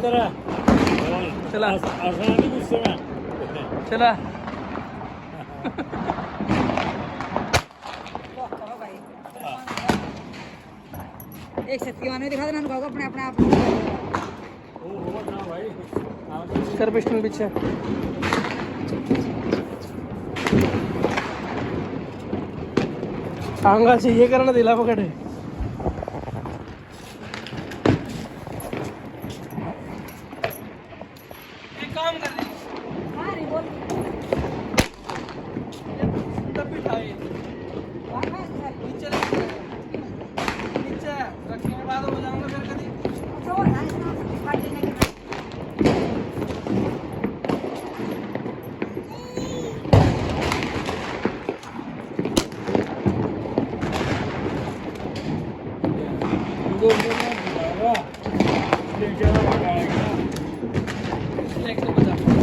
तरह चला आसानी गुस्से में चला एक शक्ति वाले दिखा देना उनको अपने अपने आप कर पिस्टल पीछे आंगा चाहिए करना दिला पकड़े एक काम कर रही हाँ रे बोल तब बिठाए नीचे नीचे रखने के बाद हो जाऊंगा फिर कभी दो दिन में बुलावा ले जाना पड़ेगा एक तो